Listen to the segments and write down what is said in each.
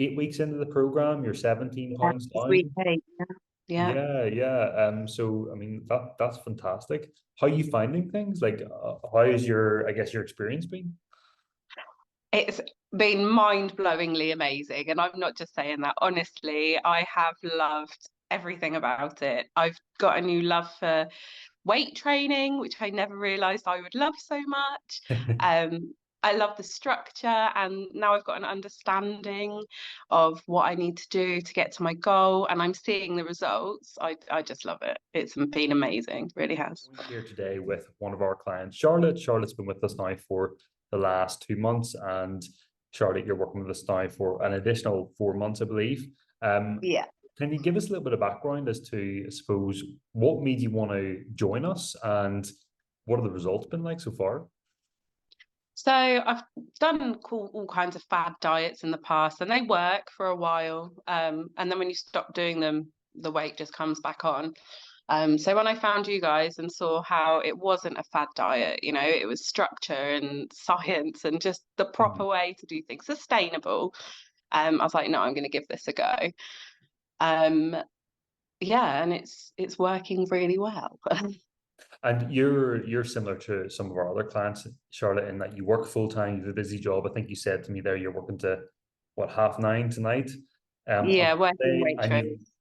8 weeks into the program, you're 17 Yeah, pounds it's down. week 8. Yeah. Yeah. Yeah, yeah. So I mean that's fantastic. How are you finding things? Like, how is your, I guess, your experience been? It's been mind-blowingly amazing. And I'm not just saying that. Honestly, I have loved everything about it. I've got a new love for weight training, which I never realized I would love so much. Um, I love the structure, and now I've got an understanding of what I need to do to get to my goal, and I'm seeing the results. I just love it. It's been amazing, really has. We're here today with one of our clients, Charlotte. Charlotte's been with us now for the last 2 months, and Charlotte, you're working with us now for an additional 4 months, I believe. Um, Yeah. can you give us a little bit of background as to, I suppose, what made you want to join us, and what have the results been like so far? So I've done all kinds of fad diets in the past, and they work for a while. And then when you stop doing them, the weight just comes back on. So when I found you guys and saw how it wasn't a fad diet, it was structure and science and just the proper Mhm. way to do things, sustainable. I was like, no, I'm going to give this a go. Um, yeah, and it's working really well. And you're similar to some of our other clients, Charlotte, in that you work full time, you have a busy job. I think you said to me there you're working to what, 9:30 tonight, on Yeah, working Sunday, and waitress.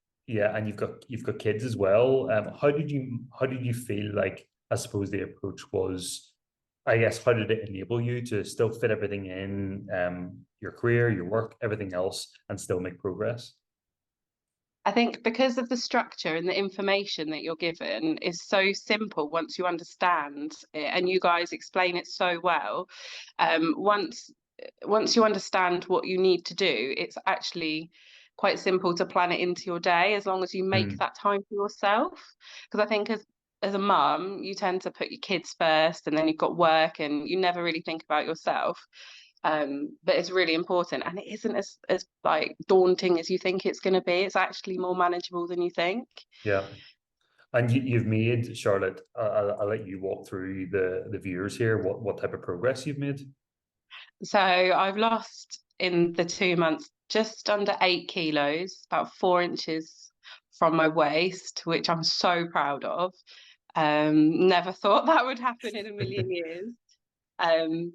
you've got kids as well. How did you feel like, I suppose, the approach was, I guess, how did it enable you to still fit everything in, your career, your work, everything else, and still make progress? I think because of the structure and the information that you're given is so simple once you understand it, and you guys explain it so well. Once you understand what you need to do, it's actually quite simple to plan it into your day as long as you make Mm, that time for yourself. Because I think as a mum, you tend to put your kids first, and then you've got work, and you never really think about yourself. But it's really important, and it isn't as like daunting as you think it's going to be. It's actually more manageable than you think. yeah. And you've made, Charlotte, I'll let you walk through the viewers here, what type of progress you've made. So I've lost in the 2 months just under 8 kilos, about 4 inches from my waist, which I'm so proud of. Never thought that would happen in a million years. Um,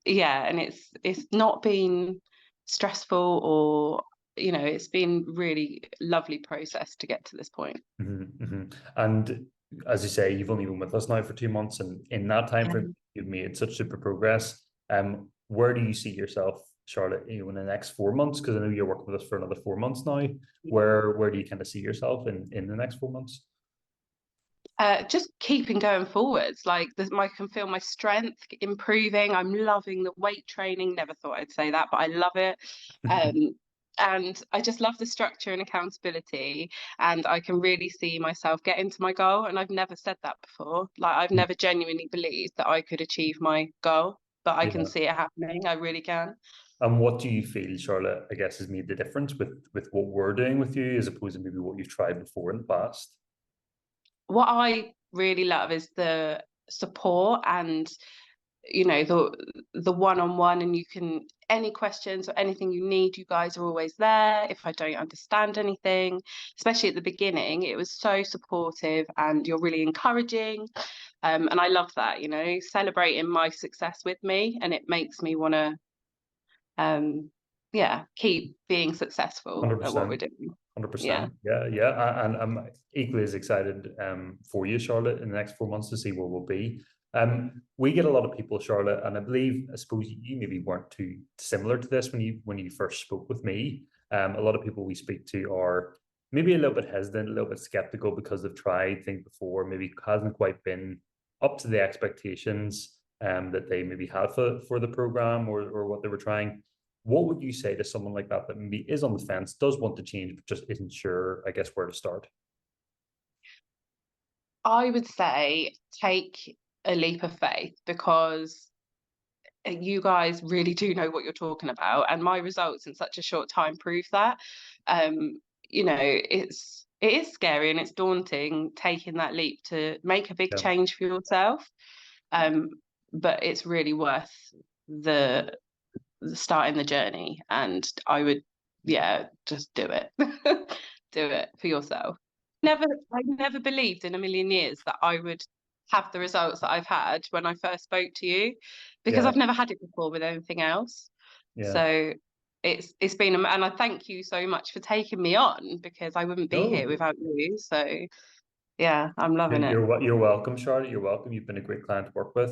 yeah, and it's not been stressful, or it's been really lovely process to get to this point. And as you say, you've only been with us now for 2 months, and in that time Yeah. frame, you've made such super progress. Where do you see yourself, Charlotte, in the next 4 months? Because I know you're working with us for another 4 months now. Where do you kind of see yourself in the next 4 months? Just keeping going forwards, like I can feel my strength improving. I'm loving the weight training. Never thought I'd say that, but I love it. Um, and I just love the structure and accountability. And I can really see myself getting to my goal. And I've never said that before. Like, I've never genuinely believed that I could achieve my goal, but I can Yeah. see it happening. I really can. And what do you feel, Charlotte, I guess, has made the difference with what we're doing with you as opposed to maybe what you've tried before in the past? What I really love is the support, and the one-on-one, and you can, any questions or anything you need, you guys are always there. If I don't understand anything, especially at the beginning, it was so supportive, and you're really encouraging. And I love that, celebrating my success with me, and it makes me want to yeah, keep being successful at what we're 100%. doing. Yeah. 100%. Yeah, yeah. And I'm equally as excited for you, Charlotte, in the next 4 months to see where we'll be. We get a lot of people, Charlotte, and I believe, I suppose you maybe weren't too similar to this when you first spoke with me. A lot of people we speak to are maybe a little bit hesitant, a little bit skeptical because they've tried things before, maybe hasn't quite been up to the expectations that they maybe had for the program or what they were trying. What would you say to someone like that that maybe is on the fence, does want to change, but just isn't sure, I guess, where to start? I would say take a leap of faith, because you guys really do know what you're talking about, and my results in such a short time prove that. um it is scary and it's daunting taking that leap to make a big Yeah, change for yourself, um but it's really worth the starting the journey, and I would yeah, just do it. Do it for yourself. I never believed in a million years that I would have the results that I've had when I first spoke to you, because Yeah, I've never had it before with anything else. yeah. So it's been, and I thank you so much for taking me on, because I wouldn't be No, here without you. So yeah, I'm loving it. you're welcome, Charlotte. You're welcome. You've been a great client to work with.